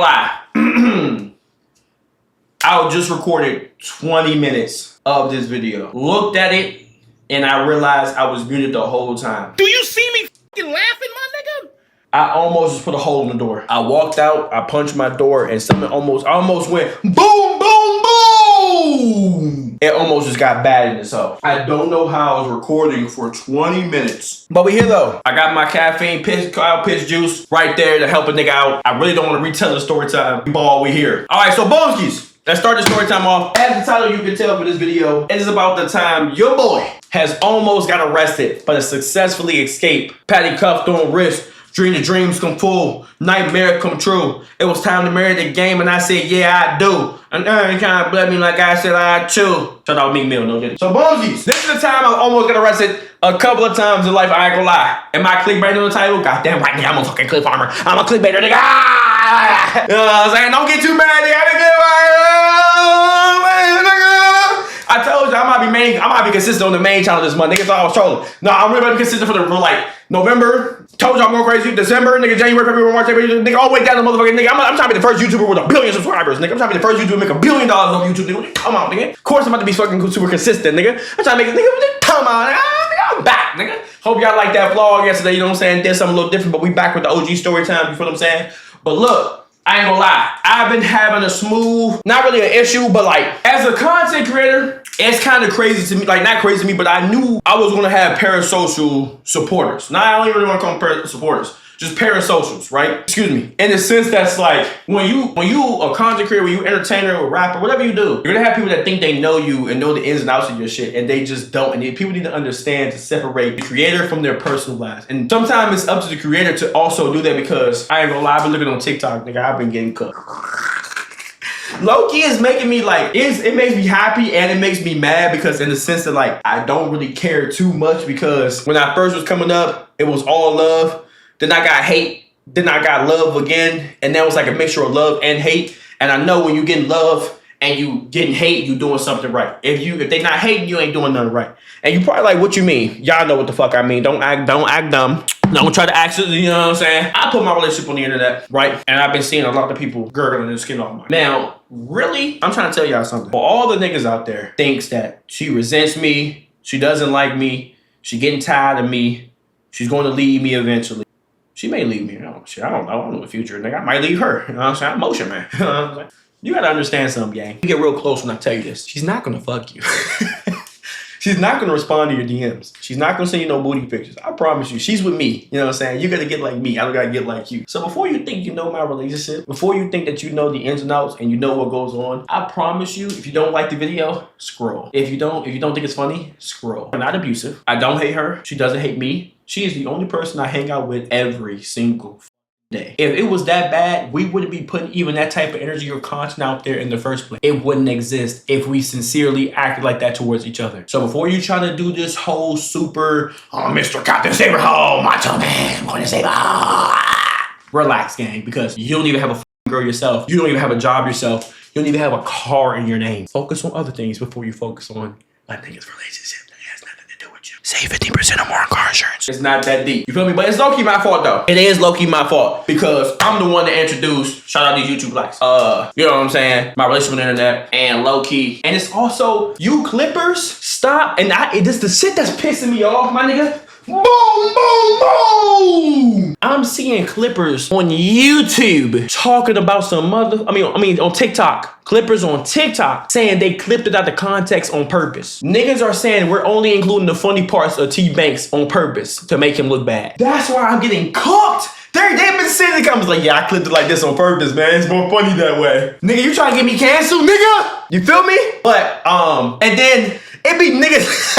lie. I just recorded 20 minutes of this video. Looked at it, and I realized I was muted the whole time. Do you see me fucking laughing, my nigga? I almost just put a hole in the door. I walked out, I punched my door, and something almost went boom, boom, boom! It almost just got bad in this hole. I don't know how I was recording for 20 minutes. But we here though. I got my caffeine pitch juice right there to help a nigga out. I really don't want to retell the story time. Ball, we here. Alright, so Boomskis. Let's start the story time off. As the title you can tell for this video, it is about the time your boy has almost got arrested, but has successfully escaped. Patty cuffed on wrist. Dream the dreams come full, nightmare come true. It was time to marry the game, and I said, yeah, I do. And you kind of bled me like I said I chew. Shout out Meek Mill, no did it. So Boomsies, this is the time I almost got arrested a couple of times in life, I ain't gonna lie. Am I clickbaiting on the title? Goddamn right, nigga, I'm a fucking clip farmer. I'm a clickbaiter, nigga. Ah! You know what I'm saying? Don't get too mad, nigga. I told you I might be consistent on the main channel this month. Nigga thought I was trolling. No, I'm really gonna be consistent for like November. Told you I'm going crazy. December, nigga, January, February, March, April, nigga, all the way down to motherfucking nigga. I'm trying to be the first YouTuber with 1 billion subscribers, nigga. I'm trying to be the first YouTuber to make $1 billion on YouTube, nigga. Come on, nigga. Of course I'm about to be fucking super consistent, nigga. I'm trying to make it, nigga. Come on, nigga. I'm back, nigga. Hope y'all like that vlog yesterday. You know what I'm saying? Did something a little different, but we back with the OG story time. You feel what I'm saying? But look. I ain't gonna lie, I've been having a smooth, not really an issue, but like, as a content creator, it's kind of crazy to me, like not crazy to me, but I knew I was gonna have parasocial supporters. Now, I don't even really wanna call them supporters, just parasocials, right? Excuse me. In the sense that's like, when you a content creator, when you entertainer or rapper, whatever you do, you're gonna have people that think they know you and know the ins and outs of your shit, and they just don't. And people need to understand to separate the creator from their personal lives. And sometimes it's up to the creator to also do that, because I ain't gonna lie, I've been looking on TikTok, nigga, I've been getting cooked. Low-key is making me like, it makes me happy and it makes me mad, because in the sense that like, I don't really care too much, because when I first was coming up, it was all love. Then I got hate, then I got love again, and that was like a mixture of love and hate. And I know when you getting love and you getting hate, you doing something right. If they not hating, you ain't doing nothing right. And you probably like, what you mean? Y'all know what the fuck I mean. Don't act dumb. Don't try to act, you know what I'm saying? I put my relationship on the internet, right? And I've been seeing a lot of people gurgling their skin off mine. Now, really, I'm trying to tell y'all something. For all the niggas out there thinks that she resents me, she doesn't like me, she getting tired of me, she's going to leave me eventually. She may leave me. I don't know the future, nigga. I might leave her. You know what I'm saying? I'm motion, man. You know what I'm saying? You gotta understand something, gang. You get real close when I tell you this. She's not gonna fuck you. She's not gonna respond to your DMs. She's not gonna send you no booty pictures. I promise you. She's with me. You know what I'm saying? You gotta get like me. I don't gotta get like you. So before you think you know my relationship, before you think that you know the ins and outs and you know what goes on, I promise you, if you don't like the video, scroll. If you don't think it's funny, scroll. I'm not abusive. I don't hate her. She doesn't hate me. She is the only person I hang out with every single day. If it was that bad, we wouldn't be putting even that type of energy or content out there in the first place. It wouldn't exist if we sincerely acted like that towards each other. So before you try to do this whole super, oh, Mr. Captain Saber, oh, macho man, I'm gonna say, relax, gang, because you don't even have a f***ing girl yourself. You don't even have a job yourself. You don't even have a car in your name. Focus on other things before you focus on a nigga's relationship. Save 15% or more on car insurance. It's not that deep. You feel me? But it's low-key my fault, though. It is low-key my fault, because I'm the one that introduced, shout out these YouTube likes, you know what I'm saying, my relationship with the internet, and low-key. And it's also, you clippers, stop. And this the shit that's pissing me off, my nigga. Boom, boom, boom! I'm seeing clippers on YouTube talking about some on TikTok. Clippers on TikTok saying they clipped it out of context on purpose. Niggas are saying we're only including the funny parts of T Banks on purpose to make him look bad. That's why I'm getting cooked. They've been saying the comments like, yeah, I clipped it like this on purpose, man. It's more funny that way. Nigga, you trying to get me canceled, nigga? You feel me? But, and then it be niggas.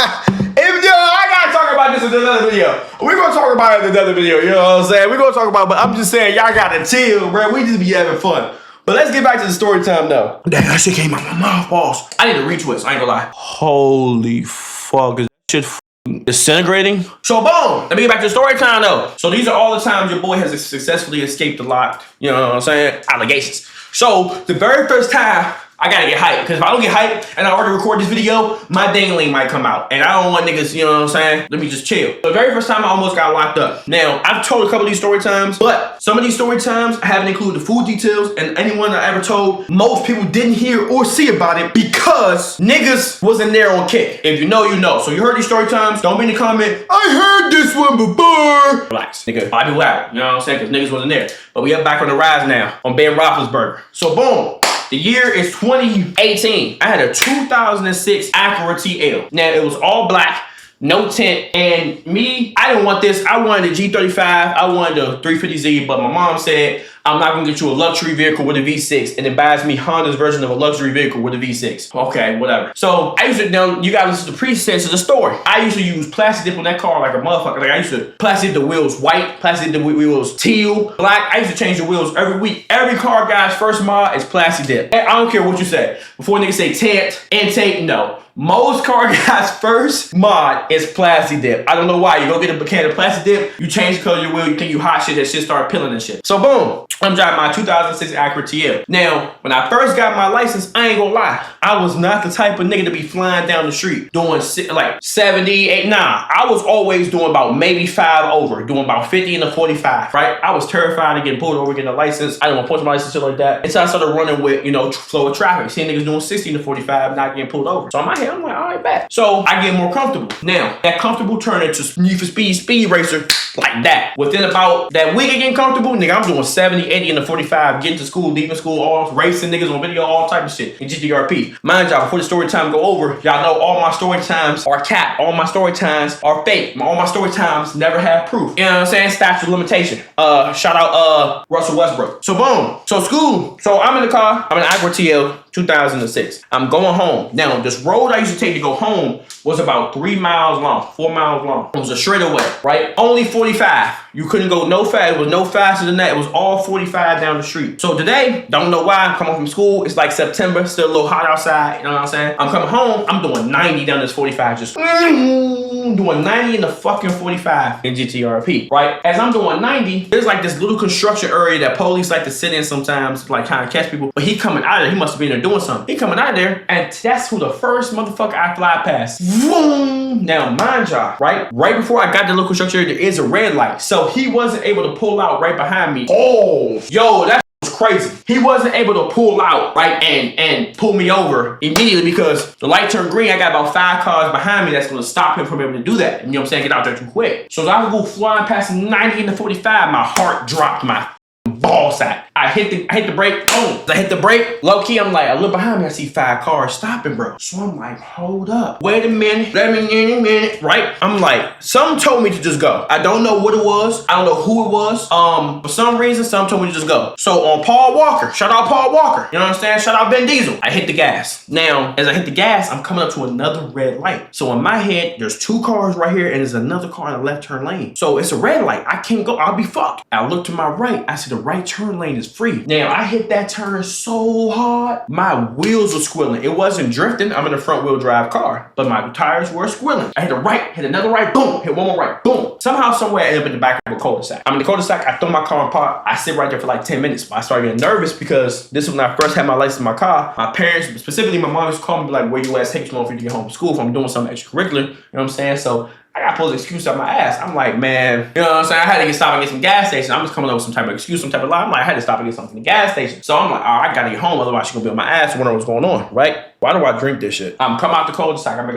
I gotta talk about this in another video. We're gonna talk about it in another video, you know what I'm saying? We're gonna talk about it, but I'm just saying, y'all gotta chill, bro. We just be having fun. But let's get back to the story time, though. Damn, that shit came out my mouth, boss. I need to retwist, I ain't gonna lie. Holy fuck, is that shit disintegrating? So boom, let me get back to the story time, though. So these are all the times your boy has successfully escaped the locked, you know what I'm saying, allegations. So the very first time I gotta get hyped. Because if I don't get hyped and I already record this video, my dangling might come out. And I don't want niggas, you know what I'm saying? Let me just chill. The very first time I almost got locked up. Now, I've told a couple of these story times, but some of these story times I haven't included the full details, and anyone I ever told, most people didn't hear or see about it because niggas wasn't there on kick. If you know, you know. So you heard these story times, don't be in the comment, I heard this one before. Relax, nigga. I be loud, you know what I'm saying? Because niggas wasn't there. But we up back on the rise now on Ben Roethlisberger. So boom. The year is 2018. I had a 2006 Acura TL. Now, it was all black, no tint, and me, I didn't want this. I wanted a G35, I wanted a 350Z, but my mom said, I'm not gonna get you a luxury vehicle with a V6, and it buys me Honda's version of a luxury vehicle with a V6. Okay, whatever. So I used to, now you gotta listen to the precepts of the story. I used to use plastic dip on that car like a motherfucker. Like I used to plastic the wheels white, plastic the wheels teal, black. I used to change the wheels every week. Every car guy's first mod is plastic dip. I don't care what you say. Before niggas say tint, intake, no. Most car guys' first mod is plastic dip. I don't know why. You go get a can of plastic dip, you change the color of your wheel, you think you hot shit, that shit start peeling and shit. So boom, I'm driving my 2006 Acura TL. Now, when I first got my license, I ain't gonna lie, I was not the type of nigga to be flying down the street doing like 70, 80, nah. I was always doing about maybe 5 over, doing about 50 in the 45, right? I was terrified of getting pulled over, getting a license. I didn't want to punch my license, shit like that. And so I started running with, you know, flow of traffic. Seeing niggas doing 60 in the 45, not getting pulled over. So in my head, I'm like, all right, bet. So I get more comfortable. Now, that comfortable turned into Need for Speed racer like that. Within about that week of getting comfortable, nigga, I'm doing 70, 80 in the 45, getting to school, leaving school, all racing niggas on video, all type of shit in GTRP. Mind y'all, before the story time go over, y'all know all my story times are capped. All my story times are fake. All my story times never have proof. You know what I'm saying? Statute of limitation. Shout out Russell Westbrook. So boom. So school. So I'm in the car. I'm in Acura TL 2006. I'm going home. Now, this road I used to take to go home was about 3 miles long, 4 miles long. It was a straightaway, right? Only 45. You couldn't go no fast. It was no faster than that. It was all 45 down the street. So today, don't know why, I'm coming from school. It's like September, still a little hot outside. You know what I'm saying? I'm coming home. I'm doing 90 down this 45. Just doing 90 in the fucking 45 in GTRP, right? As I'm doing 90, there's like this little construction area that police like to sit in sometimes, like trying to catch people. But he coming out of there. He must have been there doing something. He coming out of there, and that's who the first motherfucker I fly past. Vroom. Now, mind y'all, right? Right before I got the little construction area, there is a red light. So he wasn't able to pull out right behind me. Oh, yo, that was crazy. He wasn't able to pull out, right, and pull me over immediately because the light turned green. I got about 5 cars behind me that's gonna stop him from being able to do that. You know what I'm saying? Get out there too quick. So as I would go flying past 90 in the 45, my heart dropped, my ball sack. I hit the brake, boom. I hit the brake, low key, I'm like, I look behind me, I see 5 cars stopping, bro. So I'm like, hold up. Wait a minute, let me in a minute, right? I'm like, something told me to just go. I don't know what it was. I don't know who it was. For some reason, something told me to just go. So on Paul Walker, shout out Paul Walker. You know what I'm saying? Shout out Ben Diesel. I hit the gas. Now, as I hit the gas, I'm coming up to another red light. So in my head, there's 2 cars right here and there's another car in the left turn lane. So it's a red light. I can't go, I'll be fucked. I look to my right, I see the right turn lane is free. Now, I hit that turn so hard, my wheels were squilling. It wasn't drifting. I'm in a front wheel drive car, but my tires were squilling. I hit a right, hit another right, boom, hit one more right, boom. Somehow, somewhere, I ended up in the back of a cul-de-sac. I'm in the cul-de-sac, I throw my car in park. I sit right there for like 10 minutes. I started getting nervous because this was when I first had my license in my car. My parents, specifically my mom, used to call me like, where you at? Take too long for you to get home from school if I'm doing something extracurricular. You know what I'm saying? So I got to pull an excuse out my ass. I'm like, man, you know what I'm saying? I had to stop and get some gas station. I'm just coming up with some type of excuse, some type of lie. I'm like, I had to stop and get something from the gas station. So I'm like, oh, I got to get home. Otherwise, she's going to be on my ass and wonder what's going on, right? Why do I drink this shit? I'm coming out the cul-de-sac. I make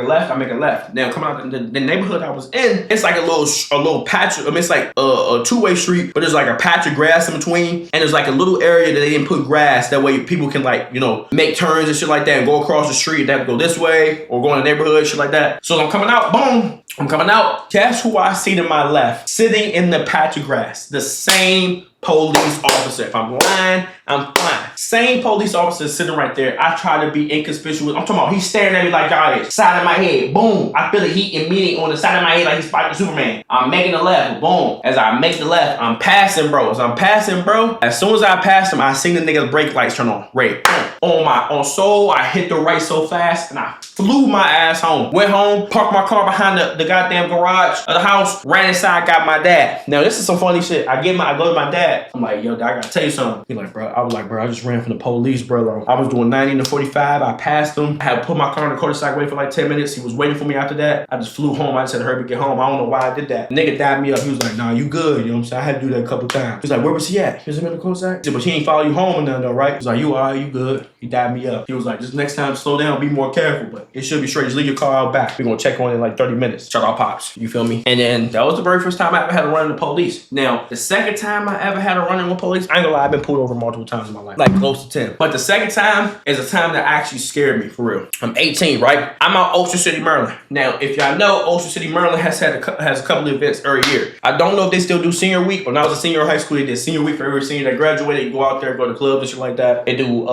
a left. Now, coming out the neighborhood I was in, it's like a little patch. I mean, it's like a 2-way street, but there's like a patch of grass in between. And there's like a little area that they didn't put grass. That way people can like, you know, make turns and shit like that and go across the street. They have to go this way or go in the neighborhood, shit like that. So I'm coming out, boom. I'm coming out. Guess who I see to my left? Sitting in the patch of grass. The same police officer. If I'm lying, I'm fine. Same police officer sitting right there. I try to be inconspicuous. I'm talking about he's staring at me like y'all is. Side of my head, boom. I feel the heat immediately on the side of my head like he's fighting Superman. I'm making the left, boom. As I make the left, I'm passing, bro. As I'm passing, bro, as soon as I pass him, I seen the nigga's brake lights turn on. Red. On soul, I hit the right so fast and I flew my ass home. Went home, parked my car behind the goddamn garage of the house, ran inside, got my dad. Now this is some funny shit. I go to my dad. at? I'm like, yo, I gotta tell you something. He like, bro, I was like, bro, I just ran from the police, bro. I was doing 90 to 45. I passed him. I had put my car in the cul-de-sac, wait for like 10 minutes. He was waiting for me after that. I just flew home. I just said, hurry up, get home. I don't know why I did that. The nigga dabbed me up. He was like, nah, you good. You know what I'm saying? I had to do that a couple times. He's like, where was he at? He was in the cul-de-sac. He said, but he ain't follow you home or nothing though, right? He was like, you all right, you good. He dabbed me up. He was like, just next time, slow down, be more careful, but it should be straight. Just leave your car out back. We're gonna check on it in like 30 minutes. Shut our pops. You feel me? And then that was the very first time I ever had to run into police. Now, the second time I ever had to run in with police, I ain't gonna lie, I've been pulled over multiple times in my life. Like close to 10. But the second time is a time that actually scared me for real. I'm 18, right? I'm out Ocean City, Maryland. Now, if y'all know, Ocean City, Maryland has a couple of events every year. I don't know if they still do senior week, but when I was a senior in high school, they did senior week for every senior that graduated. You go out there, go to clubs and shit like that. They do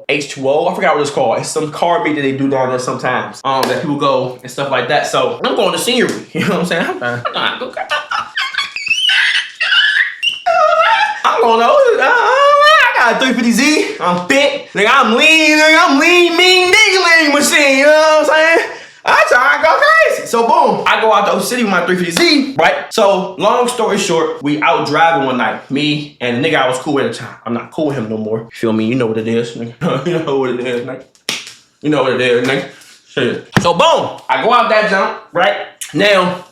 H2O. I forgot what it's called. It's some car meet that they do down there sometimes. That people go and stuff like that. So I'm going to senior week. You know what I'm saying? I'm going to. I got a 350Z. I'm fit. Nigga, I'm lean. Nigga, I'm lean, mean, lean machine. You know what I'm saying? I try to go crazy. So boom, I go out to Ocean City with my 350Z, right? So long story short, we out driving one night. Me and the nigga I was cool with at the time. I'm not cool with him no more. You feel me? You know what it is, nigga. You know what it is, nigga. You know what it is, nigga. Shit. So boom, I go out that jump, right? Now,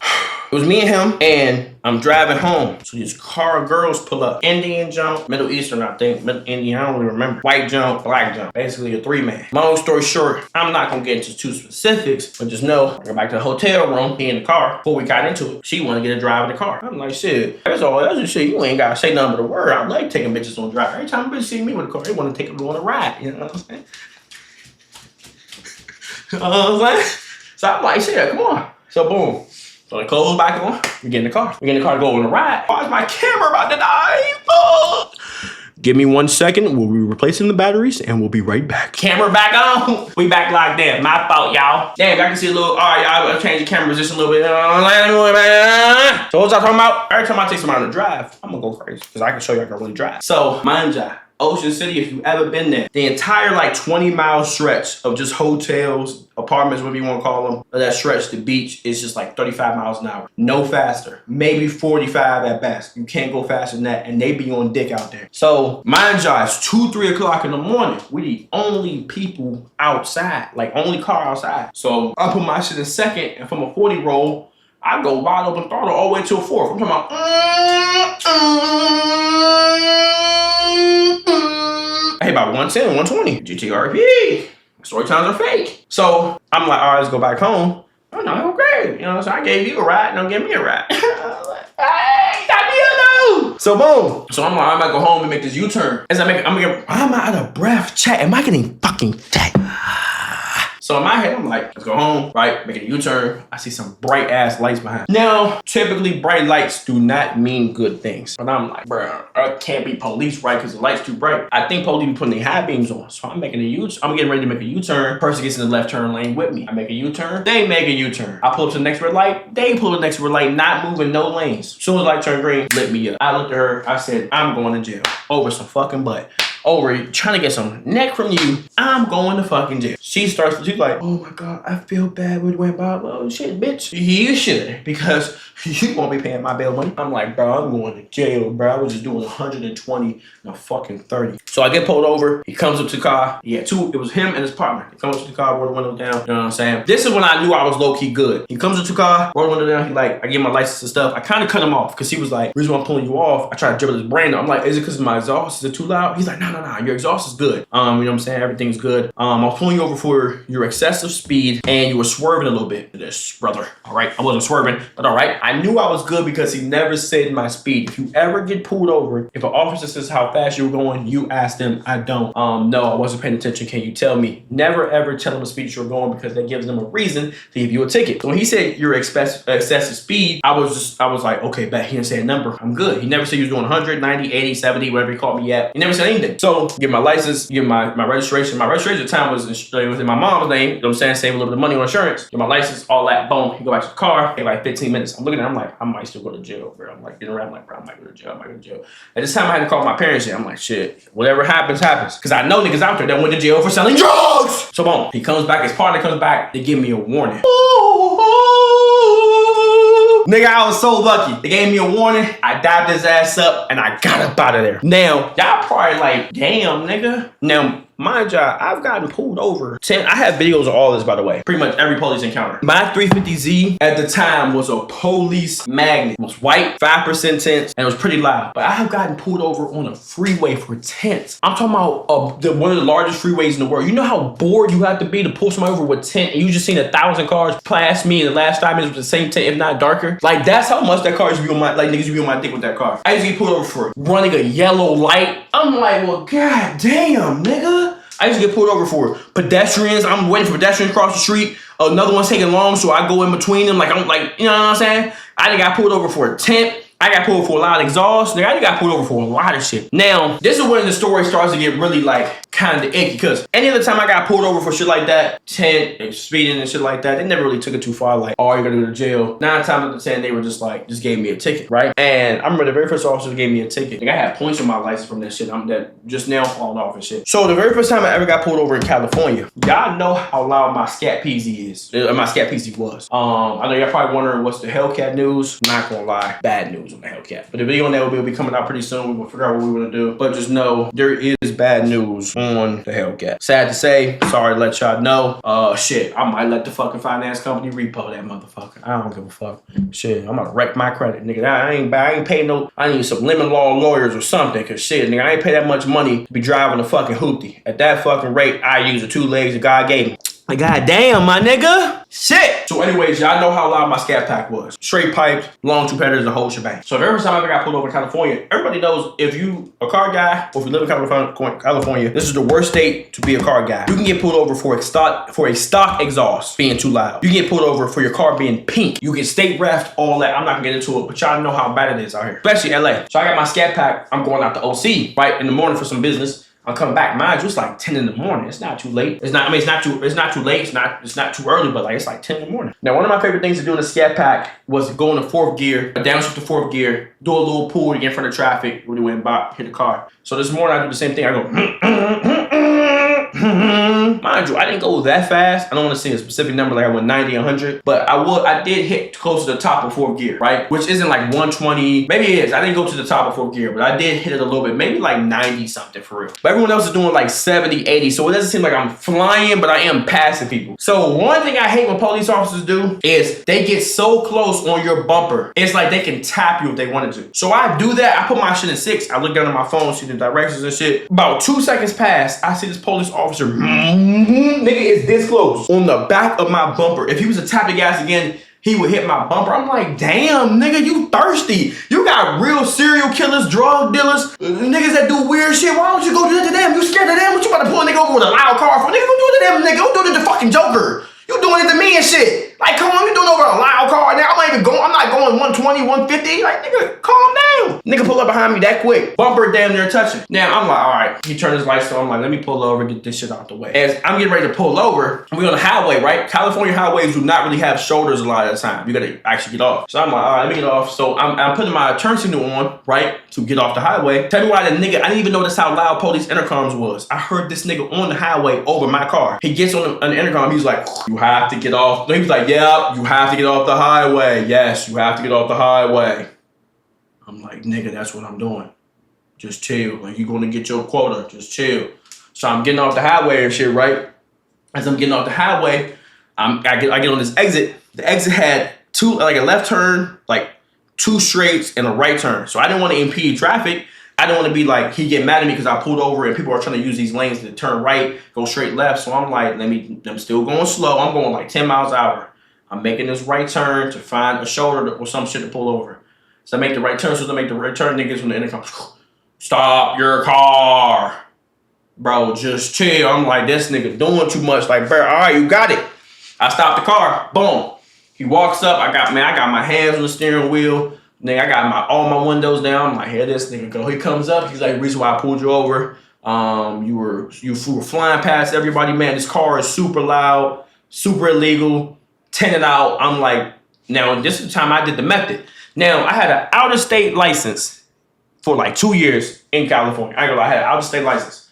it was me and him, and I'm driving home. So these car girls pull up. Indian jump, Middle Eastern, I think. Middle Indian, I don't really remember. White jump, black jump. Basically a 3-man. Long story short, I'm not gonna get into too specifics, but just know, I go back to the hotel room, he in the car. Before we got into it, she wanted to get a drive in the car. I'm like, shit, that's all else and shit. You ain't gotta say nothing but a word. I like taking bitches on a drive. Every time a bitch see me with a car, they wanna take them on a ride. You know what I'm saying? You know what I'm saying? So I'm like, shit, come on. So boom. So the clothes back on, we get in the car. We get in the car to go on a ride. Why is my camera about to die? Oh. Give me 1 second. We'll be replacing the batteries and we'll be right back. Camera back on. We back like that. My fault, y'all. Damn, I can see a little, all right, y'all, I'll change the camera position a little bit. So what was I talking about? Every time I take somebody on a drive, I'm gonna go crazy because I can show you I can really drive. So, mind ya, Ocean City, if you've ever been there, the entire like 20-mile stretch of just hotels, apartments, whatever you want to call them, that stretch, the beach is just like 35 miles an hour. No faster. Maybe 45 at best. You can't go faster than that, and they be on dick out there. So, mind you, it's 2, 3 o'clock in the morning. We the only people outside, like only car outside. So, I put my shit in second, and from a 40 roll, I go wide open throttle all the way to a 4th. I'm talking about, I hit about 110, 120. GTRP. Story times are fake. So I'm like, all right, let's go back home. Oh no, great. You know, so I gave you a ride, don't give me a ride. Hey, got me a no. So boom. So I'm like, I might go home and make this U-turn. As I'm out of breath. Chat, am I getting fucking chat? So in my head, I'm like, let's go home, right? Making a U-turn. I see some bright ass lights behind. Now, typically bright lights do not mean good things. But I'm like, bro, I can't be police, right? Because the light's too bright. I think police be putting their high beams on. So I'm making a U-turn. I'm getting ready to make a U-turn. Person gets in the left turn lane with me. I make a U-turn. They make a U-turn. I pull up to the next red light. They pull up to the next red light, not moving no lanes. As soon as the light turned green, lit me up. I looked at her. I said, I'm going to jail over some fucking butt. Over trying to get some neck from you, I'm going to fucking jail. She's like, oh my God, I feel bad what went by. Well, shit, bitch. You should, because you won't be paying my bail money. I'm like, bro, I'm going to jail, bro. I was just doing 120 and a fucking 30. So I get pulled over. He comes up to the car. Yeah, it was him and his partner. He comes up to the car, roll the window down. You know what I'm saying? This is when I knew I was low-key good. He comes up to the car, roll the window down. He like, I give him my license and stuff. I kind of cut him off because he was like, the reason why I'm pulling you off, I try to dribble his brain. I'm like, is it because my exhaust? Is it too loud? He's like, no, your exhaust is good. You know what I'm saying? Everything's good. I was pulling you over for your excessive speed and you were swerving a little bit. This brother, all right? I wasn't swerving, but all right. I knew I was good because he never said my speed. If you ever get pulled over, if an officer says how fast you were going, you ask them. I don't. No, I wasn't paying attention. Can you tell me? Never ever tell them the speed you were going because that gives them a reason to give you a ticket. So when he said your excessive speed, I was like, okay, bet. He didn't say a number. I'm good. He never said he was doing 100, 90, 80, 70, whatever he called me at. He never said anything. So get my license, get my registration. My registration at the time was in my mom's name. You know what I'm saying? Save a little bit of money on insurance. Get my license, all that. Boom. He go back to the car. Take like 15 minutes. I'm looking at him, I'm like, I might still go to jail, bro. I'm like, getting around, I'm like, bro, I might go to jail. At this time, I had to call my parents in. I'm like, shit, whatever happens, happens. Because I know niggas out there that went to jail for selling drugs. So boom, he comes back, his partner comes back, they give me a warning. Nigga, I was so lucky. They gave me a warning. I dabbed his ass up and I got up out of there. Now, y'all probably like, damn, nigga. Now, mind y'all, I've gotten pulled over. I have videos of all this, by the way. Pretty much every police encounter. My 350Z at the time was a police magnet. It was white, 5% tint, and it was pretty loud. But I have gotten pulled over on a freeway for tint. I'm talking about one of the largest freeways in the world. You know how bored you have to be to pull somebody over with tint and you just seen 1,000 cars pass me in the last 5 minutes with the same tint, if not darker? Like, that's how much that car used to be on my, like, niggas used to be on my dick with that car. I used to get pulled over for running a yellow light. I'm like, well, god damn, nigga. I used to get pulled over for pedestrians. I'm waiting for pedestrians across the street. Another one's taking long, so I go in between them. Like, I'm like, you know what I'm saying? I done got pulled over for a tent. I got pulled for a lot of exhaust. Nigga, I done got pulled over for a lot of shit. Now, this is when the story starts to get really, like, kind of icky. Because any other time I got pulled over for shit like that, tent and speeding and shit like that, they never really took it too far. Like, oh, you're gonna go to jail. 9 times out of 10, they were just like, just gave me a ticket, right? And I remember the very first officer gave me a ticket. Like, I had points on my license from that shit. I'm that just now falling off and shit. So the very first time I ever got pulled over in California, y'all know how loud my scat peasy is. My scat peasy was. I know y'all probably wondering what's the Hellcat news. I'm not gonna lie, bad news on the Hellcat. But the video on that will be coming out pretty soon. We're gonna figure out what we're gonna do. But just know there is bad news on the Hellcat. Sad to say, sorry to let y'all know. Shit, I might let the fucking finance company repo that motherfucker. I don't give a fuck. Shit, I'm gonna wreck my credit, nigga. I ain't pay no. I need some lemon law lawyers or something. Cause shit, nigga, I ain't pay that much money to be driving a fucking hoopty. At that fucking rate, I use the 2 legs that God gave me. Like, goddamn, my nigga. Shit. So anyways, y'all know how loud my scat pack was. Straight pipes, long 2 pedals, the whole shebang. So the every time I ever got pulled over in California, everybody knows if you a car guy or if you live in California, this is the worst state to be a car guy. You can get pulled over for a stock exhaust being too loud. You can get pulled over for your car being pink. You get state refed, all that. I'm not gonna get into it, but y'all know how bad it is out here, especially LA. So I got my scat pack. I'm going out to OC right in the morning for some business. I'll come back. Mind you, it's like 10 in the morning. It's not too late. It's not too late. It's not too early, but like it's like 10 in the morning. Now, one of my favorite things to do in a scat pack was to go into 4th gear, downshift to 4th gear, do a little pull to get in front of traffic, really went by, hit the car. So this morning I do the same thing. I go mind you, I didn't go that fast. I don't want to say a specific number, like I went 90, 100, but I did hit close to the top of 4th gear, right? Which isn't like 120, maybe it is. I didn't go to the top of 4th gear, but I did hit it a little bit, maybe like 90 something for real. But everyone else is doing like 70, 80, so it doesn't seem like I'm flying, but I am passing people. So one thing I hate when police officers do is they get so close on your bumper. It's like they can tap you if they wanted to. So I do that. I put my shit in 6. I look down at my phone, see the directions and shit. About 2 seconds pass, I see this police officer, nigga, is this close on the back of my bumper. If he was to tap the gas again, he would hit my bumper. I'm like, damn, nigga, you thirsty. You got real serial killers, drug dealers, niggas that do weird shit. Why don't you go do that to them? You scared of them? What you about to pull a nigga over with a loud car for? Nigga, go do it to them, nigga. Go do it to the fucking Joker. You doing it to me and shit. Like, come on, you doing over a loud car now. I'm not going 120, 150. Like, nigga, calm down. Nigga pull up behind me that quick. Bumper damn near touching. Now, I'm like, all right. He turned his lights on. I'm like, let me pull over, get this shit out the way. As I'm getting ready to pull over, we're on the highway, right? California highways do not really have shoulders a lot of the time. You gotta actually get off. So I'm like, all right, let me get off. So I'm putting my turn signal on, right? To get off the highway. Tell me why the nigga, I didn't even notice how loud police intercoms was. I heard this nigga on the highway over my car. He gets on the intercom. He's like, you have to get off. He was like, yeah, you have to get off the highway. Yes, you have to get off the highway. I'm like, nigga, that's what I'm doing. Just chill. Like, you're going to get your quota. Just chill. So I'm getting off the highway and shit, right? As I'm getting off the highway, I get on this exit. The exit had like a left turn, like 2 straights and a right turn. So I didn't want to impede traffic. I didn't want to be like, he get mad at me because I pulled over and people are trying to use these lanes to turn right, go straight left. So I'm like, I'm still going slow. I'm going like 10 miles an hour. I'm making this right turn to find a shoulder or some shit to pull over. So I make the right turn. So I make the right turn, niggas from the intercom, stop your car. Bro, just chill. I'm like, this nigga doing too much. Like, bro, all right, you got it. I stopped the car. Boom. He walks up. I got my hands on the steering wheel. Nigga, I got all my windows down. I'm like, here this nigga go. He comes up. He's like, reason why I pulled you over. You were flying past everybody, man. This car is super loud, super illegal, tinted out. I'm like, now this is the time I did the method. Now I had an out-of-state license for like 2 years in California. I had an out-of-state license.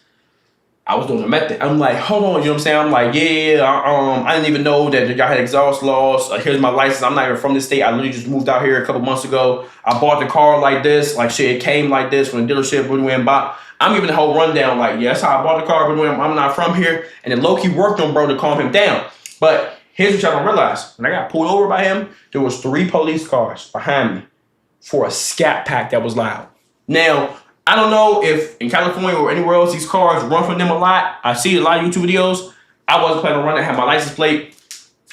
I was doing the method. I'm like, hold on, you know what I'm saying? I'm like, I didn't even know that y'all had exhaust laws. Here's my license. I'm not even from this state. I literally just moved out here a couple months ago. I bought the car like this, like shit. It came like this from the dealership. We went and bought. I'm giving the whole rundown, like, yeah, that's how I bought the car. But I'm not from here. And then low-key worked on bro to calm him down. But here's what y'all don't realize. When I got pulled over by him, there was 3 police cars behind me for a scat pack that was loud. Now, I don't know if in California or anywhere else these cars run from them a lot. I see a lot of YouTube videos. I wasn't planning on running. I had my license plate.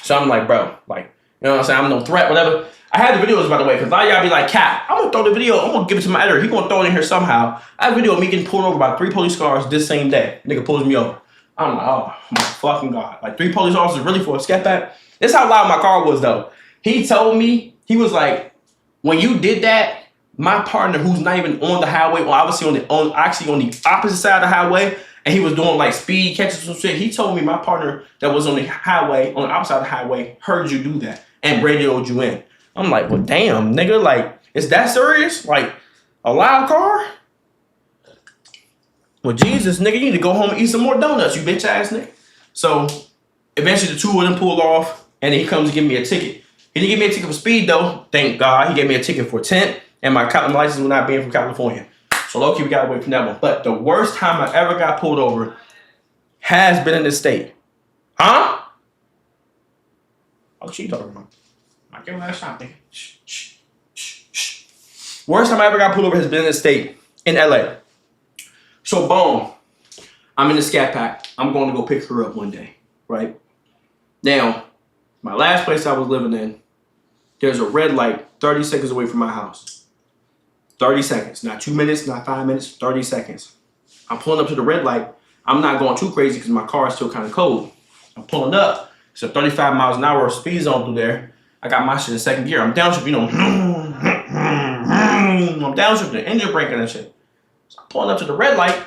So I'm like, bro, like, you know what I'm saying? I'm no threat, whatever. I had the videos, by the way, because a lot of y'all be like, Cap, I'm going to throw the video. I'm going to give it to my editor. He going to throw it in here somehow. I have a video of me getting pulled over by 3 police cars this same day. Nigga pulls me over. I'm like, oh, my fucking God. Like, 3 police officers really for a scat pack? This is how loud my car was, though. He told me, he was like, when you did that, my partner, who's not even on the highway, well, obviously actually on the opposite side of the highway, and he was doing like speed catches some shit. He told me my partner that was on the highway, on the opposite side of the highway, heard you do that and radioed you in. I'm like, well, damn, nigga, like, is that serious? Like, a loud car? Well, Jesus, nigga, you need to go home and eat some more donuts, you bitch ass nigga. So eventually the 2 of them pulled off, and then he comes to give me a ticket. He didn't give me a ticket for speed though. Thank God. He gave me a ticket for tent. And my license was not being from California. So low-key, we got away from that one. But the worst time I ever got pulled over has been in this state. Huh? Oh, she talking about? I give her that shot, nigga. Shh, shh, shh, shh. Worst time I ever got pulled over has been in this state, in LA. So boom, I'm in the scat pack. I'm going to go pick her up one day, right? Now, my last place I was living in, there's a red light 30 seconds away from my house. 30 seconds, not 2 minutes, not 5 minutes, 30 seconds. I'm pulling up to the red light. I'm not going too crazy because my car is still kind of cold. I'm pulling up. It's a 35 miles an hour speed zone through there. I got my shit in second gear. I'm downshift, you know. I'm downshift, the engine braking and shit. So I'm pulling up to the red light,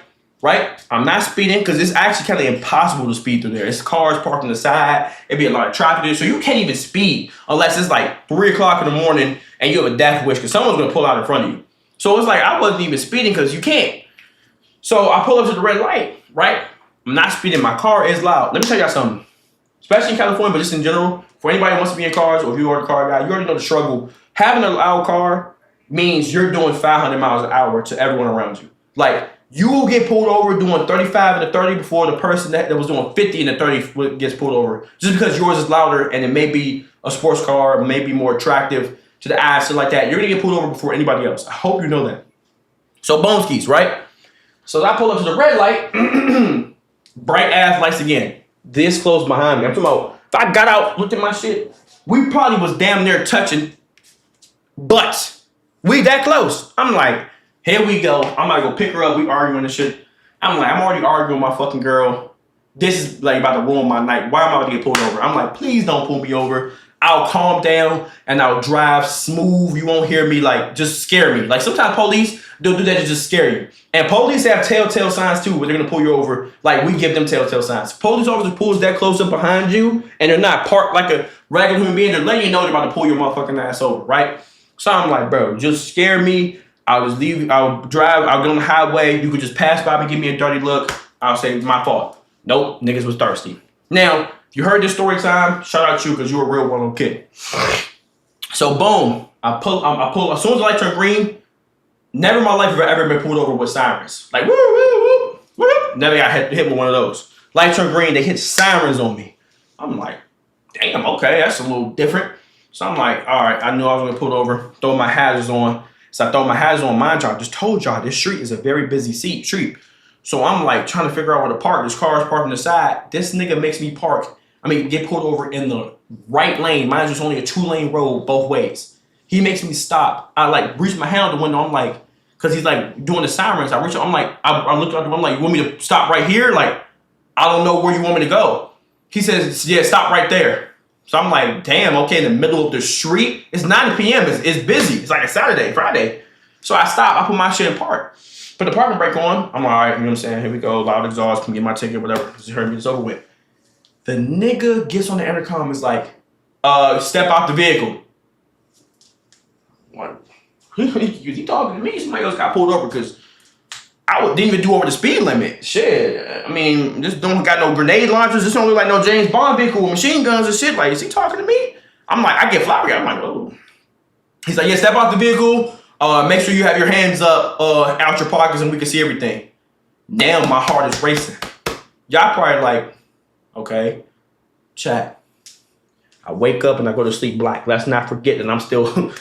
right? I'm not speeding because it's actually kind of impossible to speed through there. It's cars parked on the side. It'd be a lot of traffic there. So you can't even speed unless it's like 3 o'clock in the morning and you have a death wish because someone's going to pull out in front of you. So it's like I wasn't even speeding because you can't. So I pull up to the red light, right? I'm not speeding. My car is loud. Let me tell y'all something. Especially in California, but just in general, for anybody who wants to be in cars or if you are a car guy, you already know the struggle. Having a loud car means you're doing 500 miles an hour to everyone around you. Like, you will get pulled over doing 35 and a 30 before the person that was doing 50 and a 30 gets pulled over. Just because yours is louder and it may be a sports car, may be more attractive to the eyes, so like that, you're gonna get pulled over before anybody else. I hope you know that. So bone skis, right? So I pull up to the red light, bright ass lights again. This close behind me. I'm talking about, if I got out, looked at my shit, we probably was damn near touching butts. We that close. I'm like, here we go. I'm gonna go pick her up. We arguing and shit. I'm like, I'm already arguing with my fucking girl. This is like about to ruin my night. Why am I about to get pulled over? I'm like, please don't pull me over. I'll calm down and I'll drive smooth. You won't hear me like just scare me. Like sometimes police, they'll do that to just scare you. And police have telltale signs too where they're gonna pull you over. Like we give them telltale signs. Police officer pulls that close up behind you and they're not parked like a regular human being. They're letting you know they're about to pull your motherfucking ass over, right? So I'm like, bro, just scare me. I'll just leave. I'll drive. I'll get on the highway. You could just pass by me, give me a dirty look. I'll say it's my fault. Nope, niggas was thirsty. Now, you heard this story time. Shout out to you because you're a real one kid. So boom, I pull. As soon as the light turned green, never in my life have I ever been pulled over with sirens. Like woo woo woo woo. Never got hit with one of those. Light turned green, they hit sirens on me. I'm like, damn, okay, that's a little different. So I'm like, all right, I knew I was gonna pull over, throw my hazards on. So I throw my hazards on. Mind you, I just told y'all this street is a very busy street. So I'm like trying to figure out where to park. This car is parked on the side. This nigga makes me get pulled over in the right lane. Mind you, it's only a 2-lane road both ways. He makes me stop. I like reach my hand out the window. I'm like, cause he's like doing the sirens. I reach out, I'm like, I look out the window, I'm like, you want me to stop right here? Like, I don't know where you want me to go. He says, yeah, stop right there. So I'm like, damn, okay, in the middle of the street. It's 9 p.m. It's busy. It's like a Saturday, Friday. So I stop. I put my shit in park. Put the parking brake on. I'm like, all right, you know what I'm saying? Here we go. Loud exhaust. Can get my ticket, whatever. Just heard me. It's over with. The nigga gets on the intercom. Is like, step out the vehicle. What? He talking to me. Somebody else got pulled over because didn't even do over the speed limit. Shit. I mean, this don't got no grenade launchers. This don't look like no James Bond vehicle with machine guns and shit. Like, is he talking to me? I'm like, I get flabbergasted. I'm like, oh. He's like, yeah, step out the vehicle. Make sure you have your hands up out your pockets and we can see everything. Now my heart is racing. Y'all probably like, okay, chat. I wake up and I go to sleep black. Let's not forget that I'm still...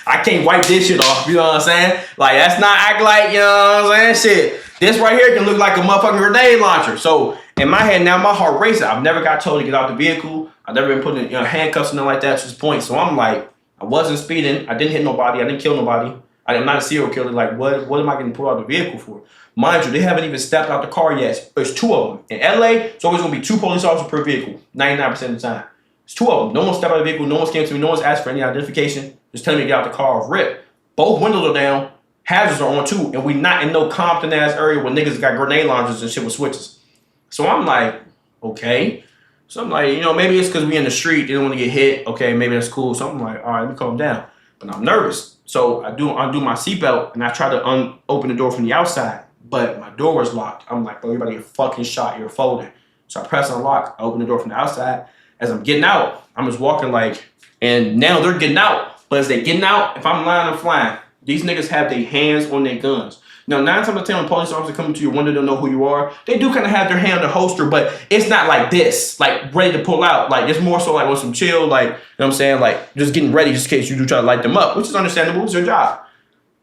I can't wipe this shit off, you know what I'm saying? Like, that's not act like, you know what I'm saying? Shit. This right here can look like a motherfucking grenade launcher. So, in my head, now my heart racing. I've never got told to get out the vehicle. I've never been put in handcuffs or nothing like that to this point. So, I'm like, I wasn't speeding. I didn't hit nobody. I didn't kill nobody. I'm not a serial killer. Like, what am I getting pulled out of the vehicle for? Mind you, they haven't even stepped out the car yet. There's 2 of them. In LA, it's always going to be 2 police officers per vehicle, 99% of the time. It's 2 of them. No one stepped out of the vehicle. No one's came to me. No one's asked for any identification. Just telling me to get out the car off rip. Both windows are down. Hazards are on too. And we not in no Compton ass area where niggas got grenade launchers and shit with switches. So I'm like, okay. So I'm like, maybe it's because we in the street. They don't want to get hit. Okay, maybe that's cool. So I'm like, all right, let me calm down. But I'm nervous. So I undo my seatbelt and I try to open the door from the outside. But my door was locked. I'm like, bro, you're about to get fucking shot. You're folding. So I press unlock. I open the door from the outside. As I'm getting out, I'm just walking like, and now they're getting out. But as they getting out, if I'm lying, I'm flying. These niggas have their hands on their guns. Now, 9 times out of 10 when police officers come to your window, they'll know who you are. They do kind of have their hand on the holster, but it's not like this, like ready to pull out. Like, it's more so like with some chill, like, you know what I'm saying? Like, just getting ready just in case you do try to light them up, which is understandable. It's their job.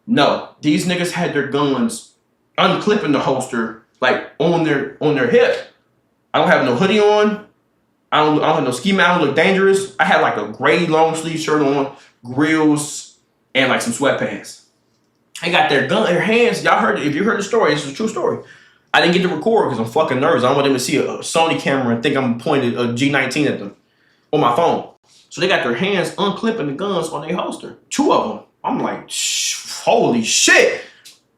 No, these niggas had their guns unclipping the holster, like on their hip. I don't have no hoodie on. I don't have no ski mask. I don't look dangerous. I had like a gray long sleeve shirt on, grills, and like some sweatpants. They got their hands. Y'all heard it. If you heard the story, this is a true story. I didn't get to record because I'm fucking nervous. I don't want them to see a Sony camera and think I'm pointing a G19 at them on my phone. So they got their hands unclipping the guns on their holster. 2 of them. I'm like, holy shit.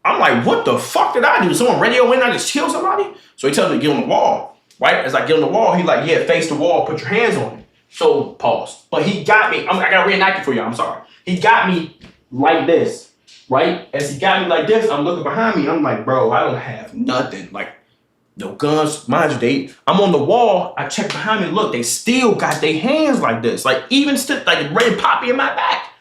I'm like, what the fuck did I do? Someone radio in? I just killed somebody? So he tells me to get on the wall. Right? As I get on the wall, he like, yeah, face the wall, put your hands on it. So, pause. But he got me. I got to reenact it for you. I'm sorry. He got me like this, right? As he got me like this, I'm looking behind me. I'm like, bro, I don't have nothing. Like, no guns. Mind you, I'm on the wall. I check behind me. Look, they still got their hands like this. Like, even still, like, ready to pop me in my back.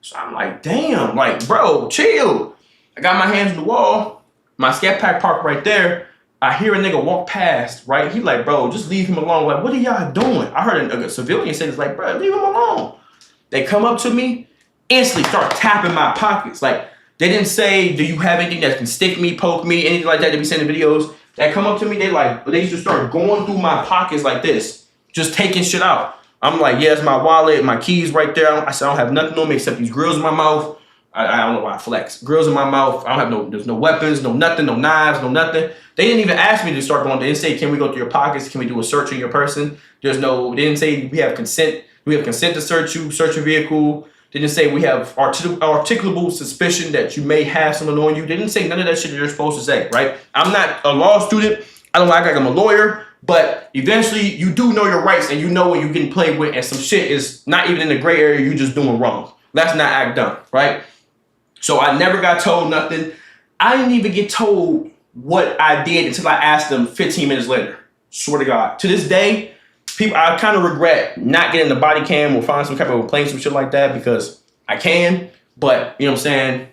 So I'm like, damn. Like, bro, chill. I got my hands on the wall. My scat pack parked right there. I hear a nigga walk past, right? He like, bro, just leave him alone. Like, what are y'all doing? I heard a civilian say this, like, bro, leave him alone. They come up to me, instantly start tapping my pockets. Like, they didn't say, do you have anything that can stick me, poke me, anything like that? They be sending videos. They come up to me, they just start going through my pockets like this, just taking shit out. I'm like, yeah, it's my wallet, my keys right there. I said, I don't have nothing on me except these grills in my mouth. I don't know why I flex. Grills in my mouth. I don't have there's no weapons, no nothing, no knives, no nothing. They didn't even ask me to start going. They didn't say, can we go through your pockets? Can we do a search on your person? They didn't say we have consent. We have consent to search your vehicle. They didn't say we have articulable suspicion that you may have someone on you. They didn't say none of that shit that you're supposed to say, right? I'm not a law student. I don't act like I'm a lawyer, but eventually you do know your rights and you know when you're getting played with and some shit is not even in the gray area, you just doing wrong. Let's not act dumb, right? So I never got told nothing. I didn't even get told what I did until I asked them 15 minutes later. Swear to God. To this day, I kind of regret not getting the body cam or find some type of playing some shit like that because I can, but you know what I'm saying?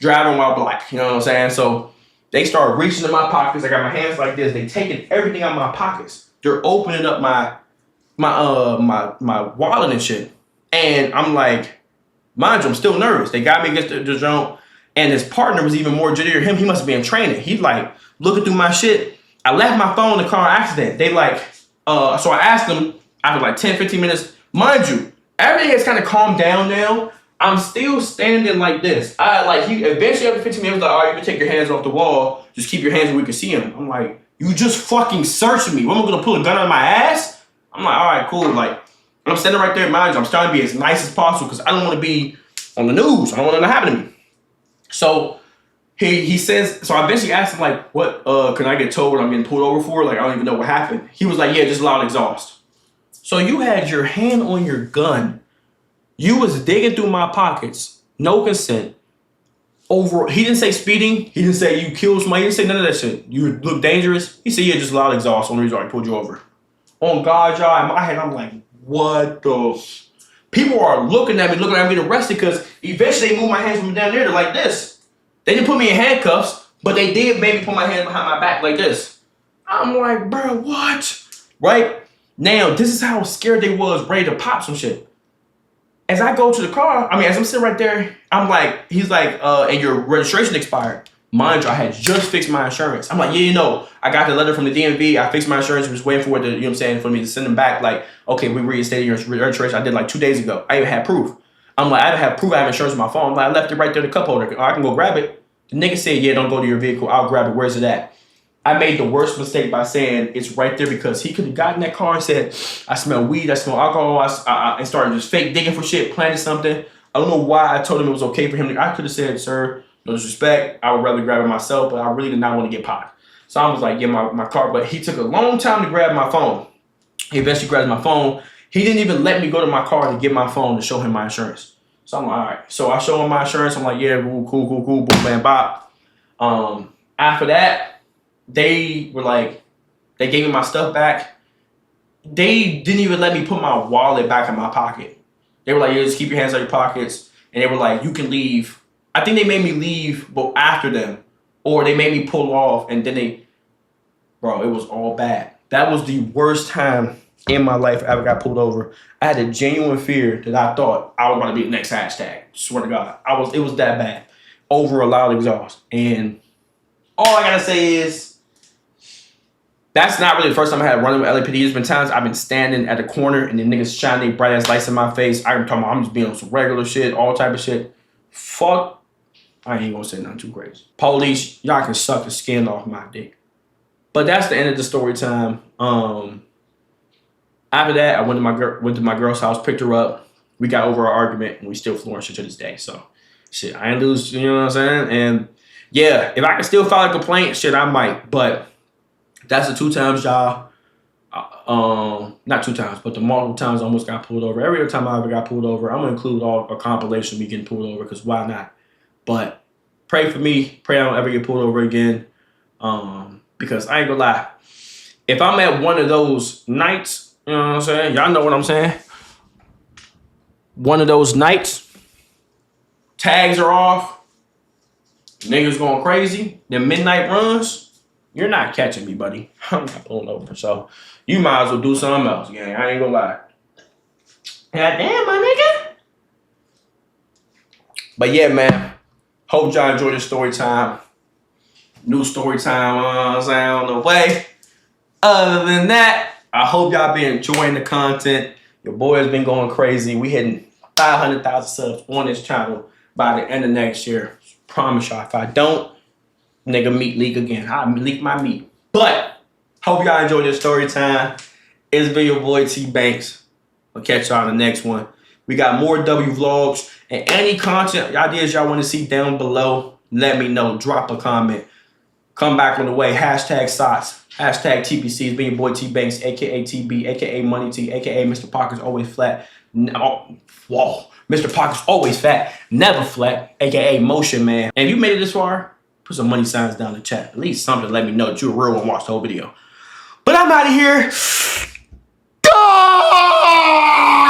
Driving while black, you know what I'm saying? So they start reaching in my pockets. I got my hands like this. They taking everything out of my pockets. They're opening up my wallet and shit. And I'm like, mind you, I'm still nervous. They got me against the jump. And his partner was even more jittery. He must have been training. He's like looking through my shit. I left my phone in the car accident. They like, so I asked them after like 10, 15 minutes, mind you, everything has kind of calmed down now. I'm still standing like this. He eventually after 15 minutes, like, all right, you can take your hands off the wall. Just keep your hands where we can see them. I'm like, you just fucking searching me. What am I gonna pull a gun out of my ass? I'm like, all right, cool. Like, I'm standing right there, mind you, I'm trying to be as nice as possible because I don't want to be on the news. I don't want nothing to happen to me. So he says, so I eventually asked him, like, what can I get told what I'm getting pulled over for? Like, I don't even know what happened. He was like, yeah, just loud exhaust. So you had your hand on your gun. You was digging through my pockets, no consent. He didn't say speeding. He didn't say you killed somebody. He didn't say none of that shit. You look dangerous. He said, yeah, just a lot of exhaust. Only reason I pulled you over. On God, y'all, in my head, I'm like, what the? People are looking at me getting arrested because eventually they moved my hands from down there to like this. They didn't put me in handcuffs, but they did maybe put my hands behind my back like this. I'm like, bro, what? Right? Now, this is how scared they was, ready to pop some shit. As I go to the car, as I'm sitting right there, I'm like, he's like, and your registration expired. Mind you, I had just fixed my insurance. I'm like, yeah, I got the letter from the DMV. I fixed my insurance. Was waiting for it to, for me to send them back. Like, okay, we reinstated your registration. I did like 2 days ago. I even had proof. I'm like, I don't have proof. I have insurance on my phone. I'm like, I left it right there in the cup holder. I can go grab it. The nigga said, yeah, don't go to your vehicle. I'll grab it. Where's it at? I made the worst mistake by saying it's right there because he could have gotten that car and said, I smell weed, I smell alcohol, and started just fake digging for shit, planning something. I don't know why I told him it was okay for him. I could have said, sir, no disrespect, I would rather grab it myself, but I really did not want to get popped. So I was like, yeah, my car. But he took a long time to grab my phone. He eventually grabbed my phone. He didn't even let me go to my car to get my phone to show him my insurance. So I'm like, all right. So I show him my insurance. I'm like, yeah, cool, boom, bam, bop. After that, they were like, they gave me my stuff back. They didn't even let me put my wallet back in my pocket. They were like, yeah, just keep your hands out your pockets. And they were like, you can leave. I think they made me leave but after them. Or they made me pull off and then bro, it was all bad. That was the worst time in my life I ever got pulled over. I had a genuine fear that I thought I was going to be the next hashtag. Swear to God. It was that bad. Over a loud exhaust. And all I got to say is, that's not really the first time I had running with LAPD. There's been times I've been standing at the corner and the niggas shine their bright ass lights in my face. I'm talking about I'm just being on some regular shit, all type of shit. Fuck. I ain't gonna say nothing too crazy. Police, y'all can suck the skin off my dick. But that's the end of the story time. After that, I went to my girl's house, picked her up. We got over our argument and we still flourish to this day. So shit, I ain't lose, you know what I'm saying? And yeah, if I can still file a complaint, shit, I might. But that's the 2 times, y'all. Not 2 times, but the multiple times I almost got pulled over. Every other time I ever got pulled over, I'm gonna include a compilation of me getting pulled over because why not? But pray for me. Pray I don't ever get pulled over again. Because I ain't gonna lie. If I'm at one of those nights, you know what I'm saying? Y'all know what I'm saying? One of those nights, tags are off, niggas going crazy, then midnight runs. You're not catching me, buddy. I'm not pulling over. So you might as well do something else, gang. I ain't gonna lie. God damn, my nigga. But yeah, man. Hope y'all enjoyed this story time. New story time on the way. Other than that, I hope y'all been enjoying the content. Your boy has been going crazy. We hitting 500,000 subs on this channel by the end of next year. Promise y'all. If I don't, nigga, meat leak again. I leak my meat. But hope y'all enjoyed this story time. It's been your boy T Banks. I'll catch y'all in the next one. We got more W vlogs and any content ideas y'all want to see down below. Let me know. Drop a comment. Come back on the way. Hashtag SOTS. Hashtag TPC. It's been your boy T Banks, aka TB, aka Money T, aka Mr. Pockets Always Flat. Whoa. Mr. Pockets Always Fat, Never Flat, aka Motion Man. And if you made it this far, put some money signs down in the chat. At least something to let me know that you're a real one and watch the whole video. But I'm out of here.